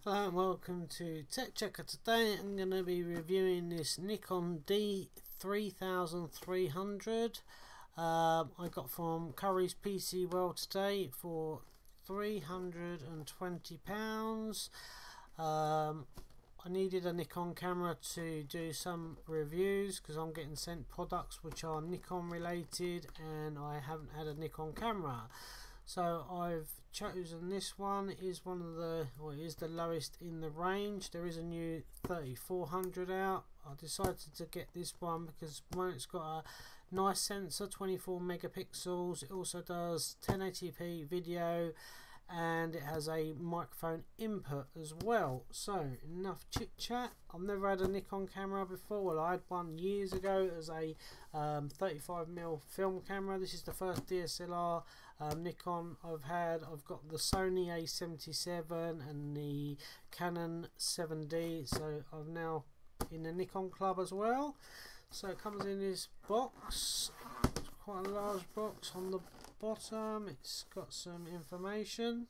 Hello and welcome to TechChecker. Today I'm going to be reviewing this Nikon D3300 I got from Curry's PC World today for £320. I needed a Nikon camera to do some reviews because I'm getting sent products which are Nikon related and I haven't had a Nikon camera. So I've chosen this one. It is one of the, or it is the lowest in the range. There is a new 3400 out. I decided to get this one because one, it's got a nice sensor, 24 megapixels. It also does 1080p video and it has a microphone input as well. So enough chit chat. I've never had a Nikon camera before. Well, I had one years ago as a 35mm film camera. This is the first DSLR Nikon I've had. I've got the Sony A77 and the Canon 7D, so I'm now in the Nikon club as well. So it comes in this box. It's quite a large box. On the bottom it's got some information.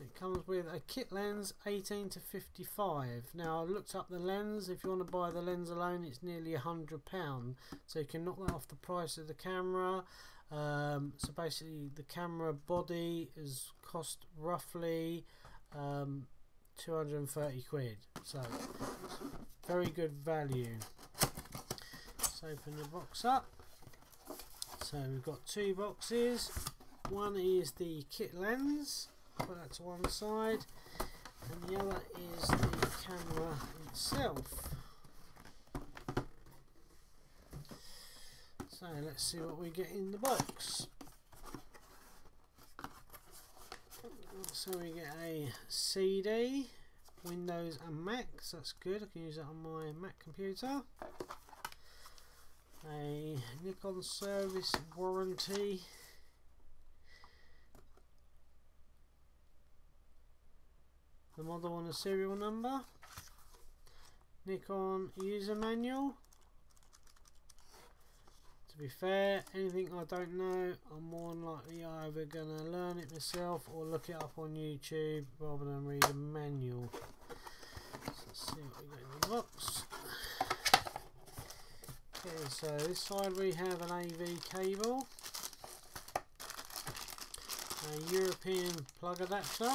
It comes with a kit lens 18 to 55. Now I looked up the lens. If you want to buy the lens alone, it's nearly £100, so you can knock that off the price of the camera. So basically the camera body has cost roughly 230 quid, so very good value. Let's open the box up. So we've got two boxes. One is the kit lens, put that to one side, and the other is the camera itself. So let's see what we get in the box. So we get a CD, Windows and Mac, so that's good. I can use that on my Mac computer. A Nikon service warranty. The model and the serial number. Nikon user manual. To be fair, anything I don't know, I'm more than likely either going to learn it myself or look it up on YouTube rather than read a manual. So let's see what we got in the box. Okay, so this side we have an AV cable, a European plug adapter,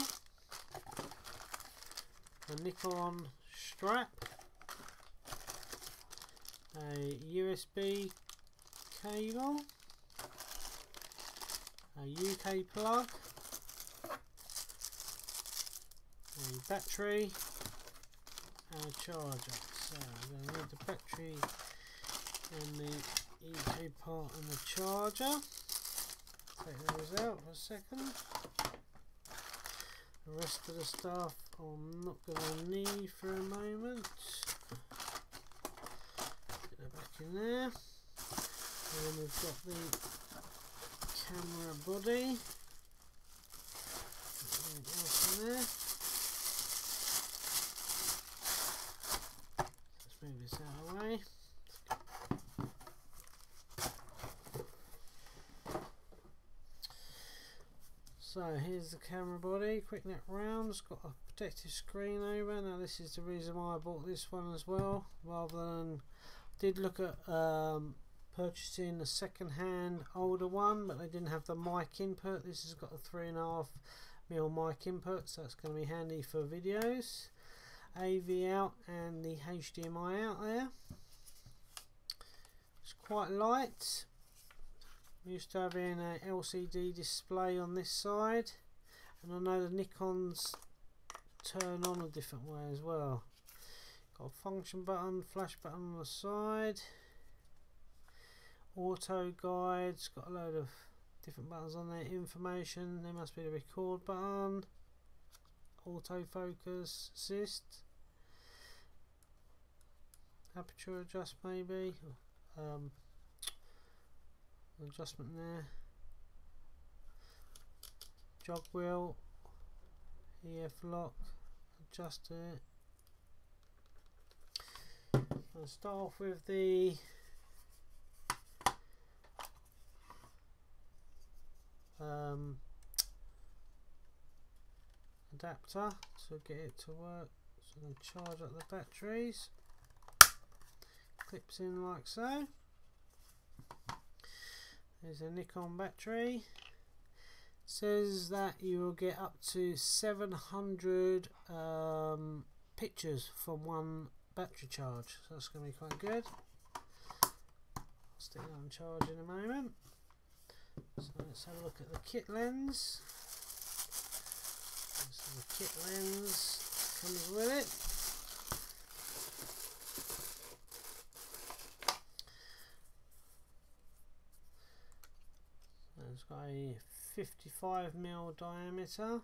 a Nikon strap, a USB cable, a UK plug, a battery and a charger. So I'm going to need the battery and the UK part and the charger. Take those out for a second. The rest of the stuff I'm not going to need for a moment. Get that back in there. And then we've got the camera body. Anything else in there? Let's move this out of the way. So here's the camera body, quick neck round. It's got a protective screen over. Now this is the reason why I bought this one as well, rather than did look at purchasing a second-hand older one, but they didn't have the mic input. This has got a 3.5mm mic input, so it's going to be handy for videos. AV out and the HDMI out there. It's quite light. I'm used to having a LCD display on this side, and I know the Nikons turn on a different way as well. Got a function button, flash button on the side. Auto guides, got a load of different buttons on there. Information, there must be the record button, autofocus assist, aperture adjust maybe, adjustment there, jog wheel, EF lock, adjust it. I'll start off with the adapter to get it to work. So I'm going to charge up the batteries. Clips in like so. There's a Nikon battery. Says that you will get up to 700 pictures from one battery charge, so that's going to be quite good. I'll stick it on charge in a moment. So let's have a look at the kit lens. So the kit lens comes with it. So it's got a 55mm diameter.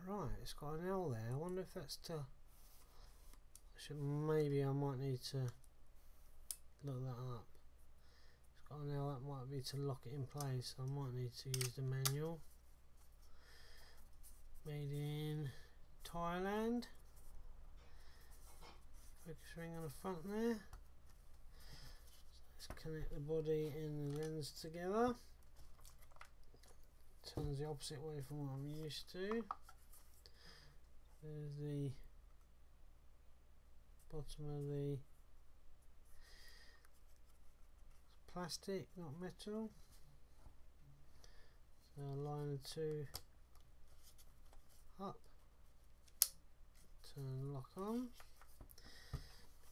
Right, it's got an L there. I wonder if that's to... maybe I might need to look that up. It's got an L, that might be to lock it in place. I might need to use the manual. Made in Thailand. Focus ring on the front there. So let's connect the body and the lens together. Turns the opposite way from what I'm used to. There's the bottom of the plastic, not metal. So line the two up, turn lock on.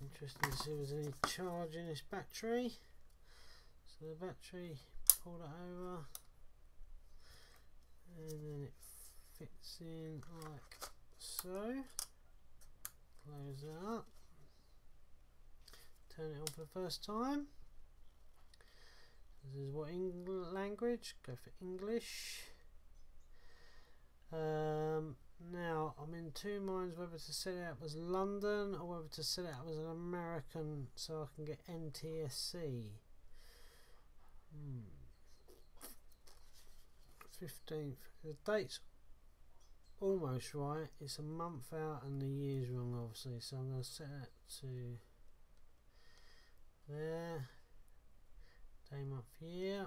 Interesting to see if there's any charge in this battery. So the battery, pull it over, and then it fits in like so. Close that up. Turn it on for the first time. This is what language? Go for English. Now I'm in two minds whether to set it up as London or whether to set it up as an American so I can get NTSC. 15th. The date's almost right. It's a month out and the year's wrong, obviously. So I'm going to set it to there. Day, month, year.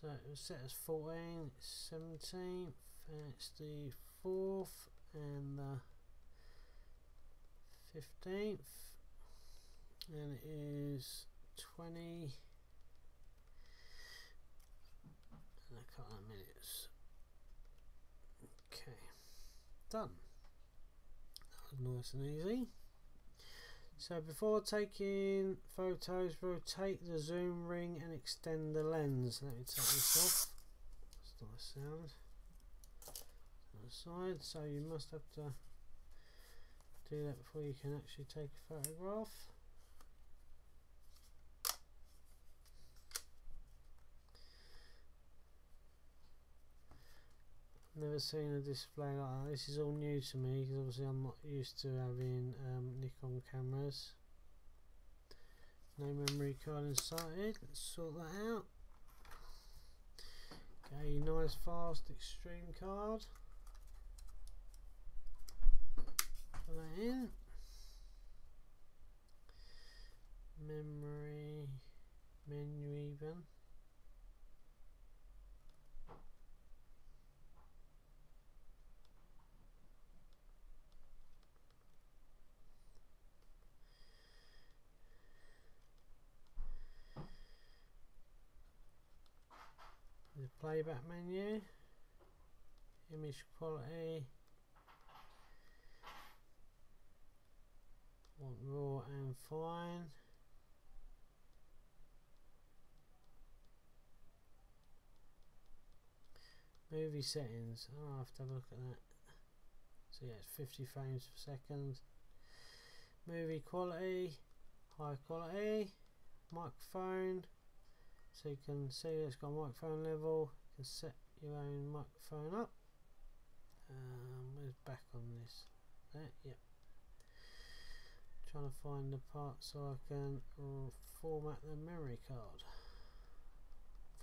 So it was set as 14, it's 17th, and it's the 4th and the 15th, and it is 20 and a couple of minutes. Okay, done. That was nice and easy. So before taking photos, rotate the zoom ring and extend the lens. Let me take this off. That's not a sound. On the side, so you must have to do that before you can actually take a photograph. Never seen a display like that. This is all new to me because obviously I'm not used to having Nikon cameras. No memory card inserted. Let's sort that out. Okay, nice fast extreme card. Put that in. Memory menu even. The playback menu, image quality, want raw and fine, movie settings. Oh, I have to have a look at that. So yeah, it's 50 frames per second. Movie quality, high quality, microphone. So you can see it's got a microphone level. You can set your own microphone up. Where's back on this? There, yep. Trying to find the part so I can format the memory card.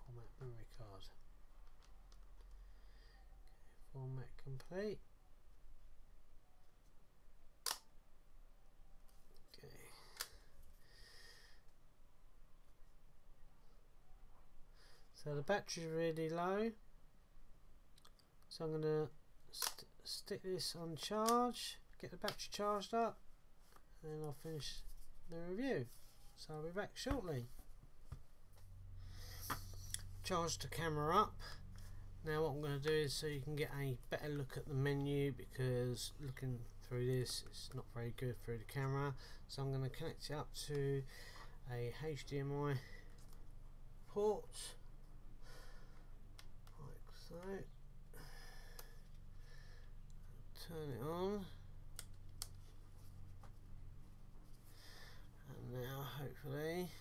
Format memory card. Okay, format complete. Okay. So the battery's really low. So I'm going to stick this on charge, get the battery charged up, and then I'll finish the review. So I'll be back shortly. Charge the camera up. Now what I'm going to do is so you can get a better look at the menu, because looking through this it's not very good through the camera. So I'm going to connect it up to a HDMI port like so. Turn it on, and now hopefully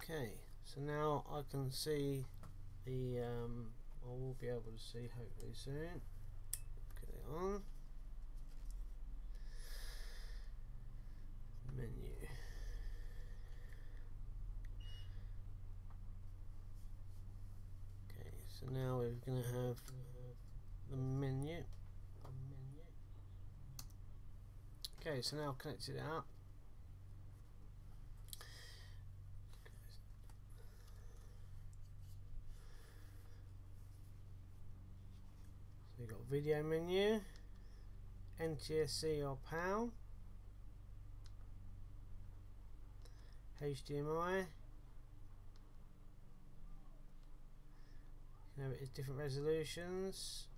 okay, so now I can see the I will be able to see hopefully soon. Get it on. Menu. Okay, so now we're going to have the menu. Okay, so now I've connected it up. So you've got video menu, NTSC or PAL, HDMI. You can have it as different resolutions.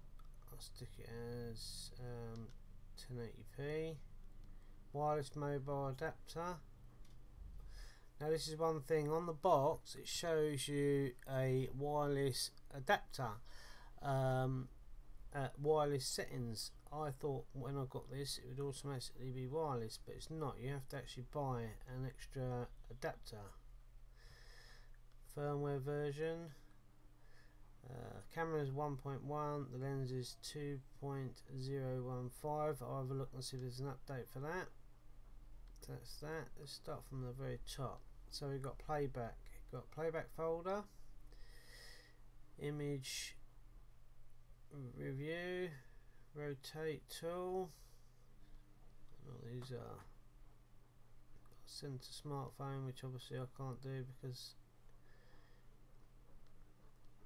I'll stick it as 1080p. Wireless mobile adapter. Now this is one thing on the box, it shows you a wireless adapter at wireless settings. I thought when I got this it would automatically be wireless, but it's not. You have to actually buy an extra adapter. Firmware version. Camera is 1.1, the lens is 2.015. I'll have a look and see if there's an update for that. So that's that. Let's start from the very top. So we've got playback. We've got playback folder, image review, rotate tool. What these are. Center smartphone, which obviously I can't do because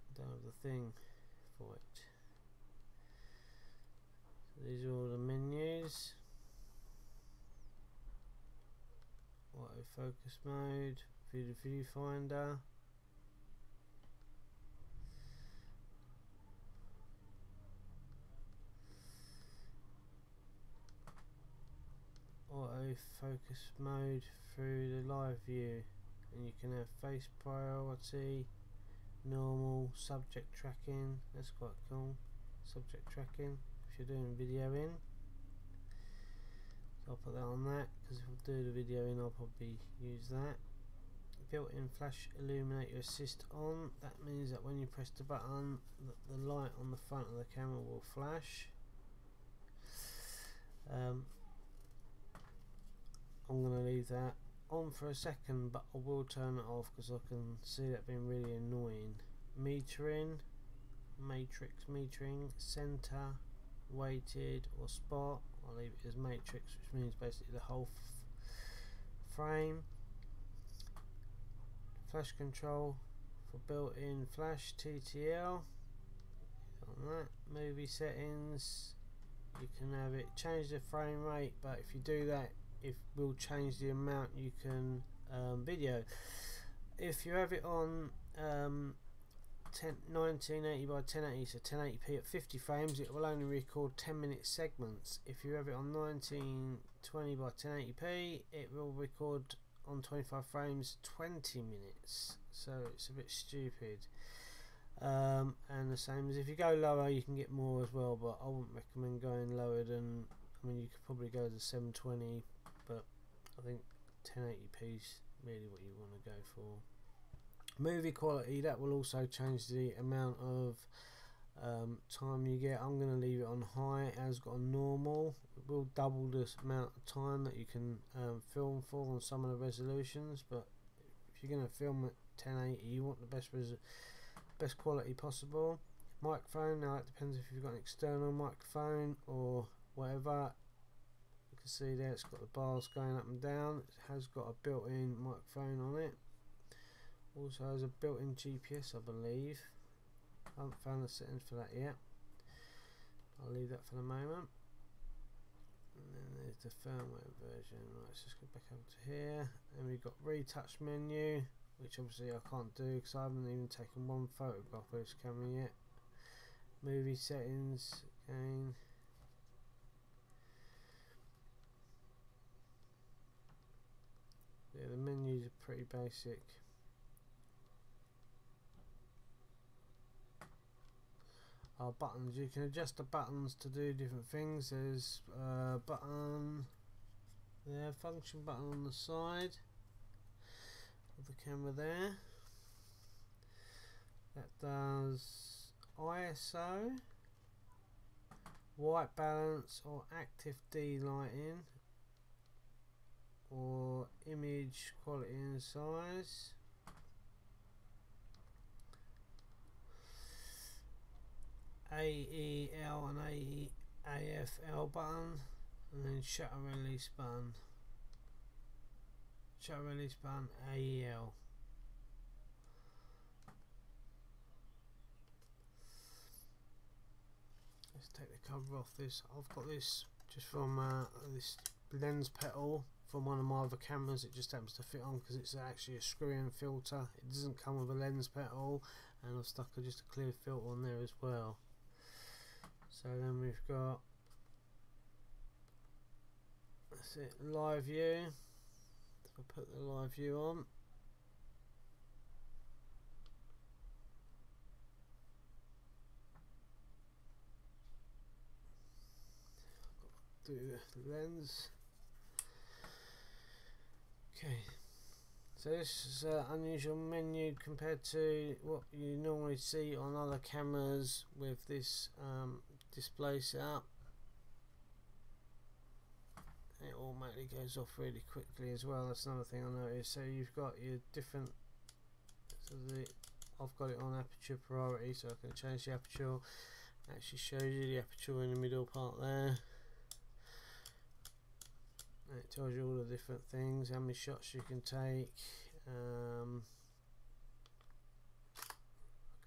I don't have the thing for it. So these are all the menus. Autofocus mode, view the viewfinder, autofocus mode through the live view, and you can have face priority, normal, subject tracking. That's quite cool. Subject tracking if you're doing video in. So I'll put that on that, because if I do the video in I'll probably use that. Built-in flash illuminator assist on. That means that when you press the button the light on the front of the camera will flash. I'm going to leave that on for a second, but I will turn it off because I can see that being really annoying. Metering, matrix metering, center, weighted or spot. I'll leave it as matrix, which means basically the whole frame. Flash control for built-in flash TTL. On that. Movie settings, you can have it change the frame rate, but if you do that it will change the amount you can video. If you have it on 1980 by 1080, so 1080p at 50 frames, it will only record 10-minute segments. If you have it on 1920 by 1080p, it will record on 25 frames 20 minutes, so it's a bit stupid. And the same as if you go lower you can get more as well, but I wouldn't recommend going lower than, I mean you could probably go to 720, but I think 1080p is really what you want to go for. Movie quality, that will also change the amount of time you get. I'm going to leave it on high. It has got a normal. It will double the amount of time that you can film for on some of the resolutions, but if you're going to film at 1080 you want the best quality possible. Microphone, now it depends if you've got an external microphone or whatever. You can see there it's got the bars going up and down. It has got a built-in microphone on it. Also has a built-in GPS, I believe. I haven't found the settings for that yet. I'll leave that for the moment. And then there's the firmware version. Right, let's just go back over to here. And we've got retouch menu, which obviously I can't do because I haven't even taken one photograph of this camera yet. Movie settings again. Yeah, the menus are pretty basic. Our buttons, you can adjust the buttons to do different things. There's a button there, function button on the side of the camera there. That does ISO, white balance or active D lighting, or image quality and size. AEL and AFL button, and then shutter release button. Shutter release button AEL. Let's take the cover off this. I've got this just from this lens petal from one of my other cameras. It just happens to fit on because it's actually a screw-in filter. It doesn't come with a lens petal, and I've stuck just a clear filter on there as well. So then we've got, that's it, live view. If I put the live view on, do the lens. Okay, so this is an unusual menu compared to what you normally see on other cameras with this display setup. It automatically goes off really quickly as well. That's another thing I noticed. So you've got your different, so I've got it on aperture priority, so I can change the aperture. It actually shows you the aperture in the middle part there. And it tells you all the different things, how many shots you can take.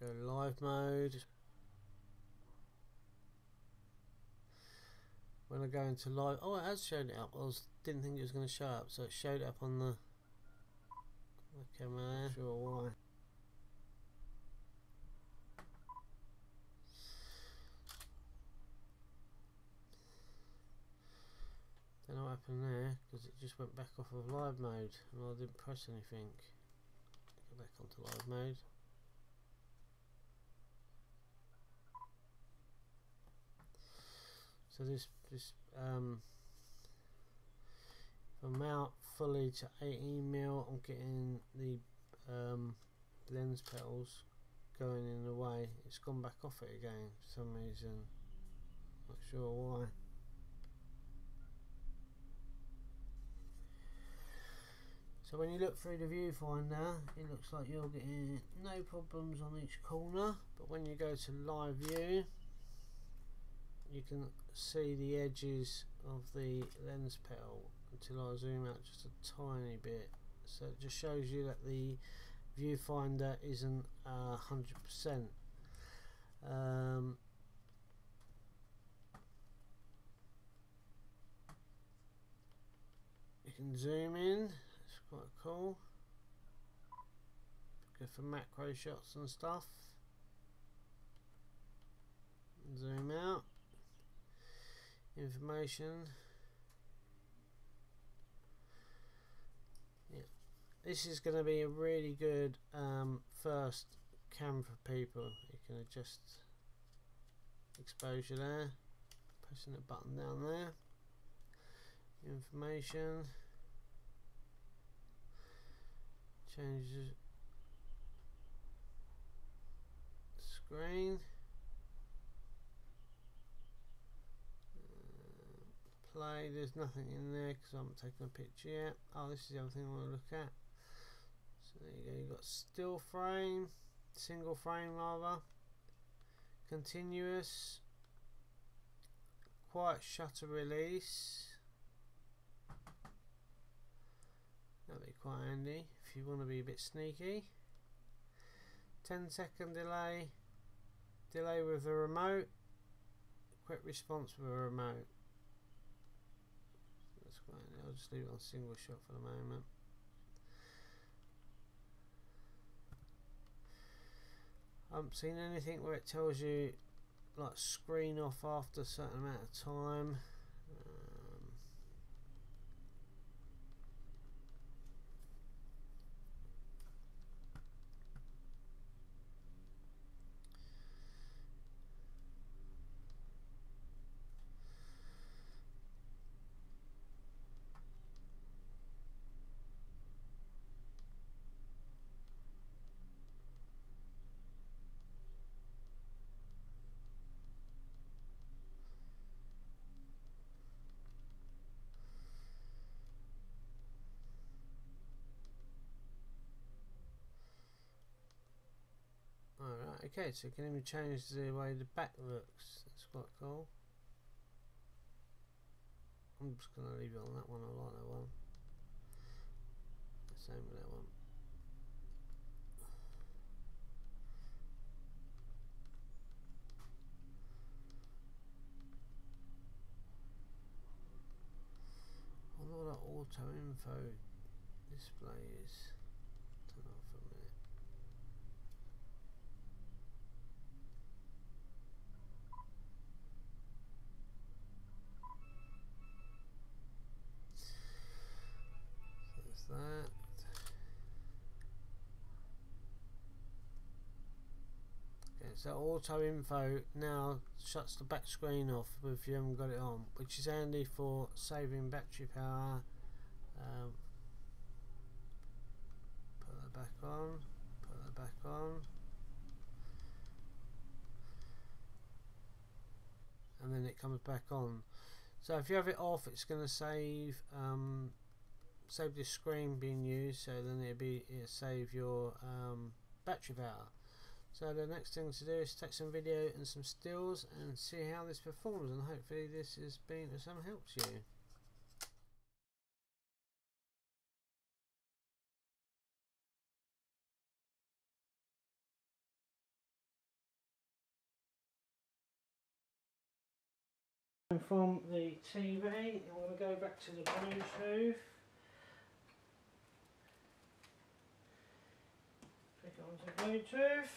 Go live mode. When I go into live, oh, it has shown it up. Didn't think it was going to show up, so it showed it up on the camera there. Not sure why. Don't know what happened there because it just went back off of live mode and I didn't press anything. Go back onto live mode. So this if I'm out fully to 18mm, I'm getting the lens petals going in the way. It's gone back off it again for some reason. Not sure why. So when you look through the viewfinder, it looks like you're getting no problems on each corner, but when you go to live view, you can see the edges of the lens petal until I zoom out just a tiny bit. So it just shows you that the viewfinder isn't 100%. You can zoom in, it's quite cool. Go for macro shots and stuff. Zoom out. Information. Yeah, this is going to be a really good first cam for people. You can adjust exposure there, pressing the button down there. Information, changes screen. display. There's nothing in there because I haven't taken a picture yet. Oh, this is the other thing I want to look at. So there you go, you've got still frame, single frame rather, continuous, quiet shutter release. That'd be quite handy if you want to be a bit sneaky. 10-second delay, delay with the remote, quick response with a remote. That's quite handy. I'll just leave it on single shot for the moment. I haven't seen anything where it tells you like screen off after a certain amount of time. Alright, okay, so you can even change the way the back looks. That's quite cool. I'm just going to leave it on that one. I like that one. Same with that one. I wonder what that auto info display is. Turn it off for a minute. So that's that. Okay, so auto info now shuts the back screen off if you haven't got it on, which is handy for saving battery power. Put that back on, put that back on, and then it comes back on. So if you have it off, it's going to save this screen being used, so then it'll save your battery power. So the next thing to do is take some video and some stills and see how this performs, and hopefully this has been of some help to you. From the TV, I'm going to go back to the Bluetooth. Click onto Bluetooth.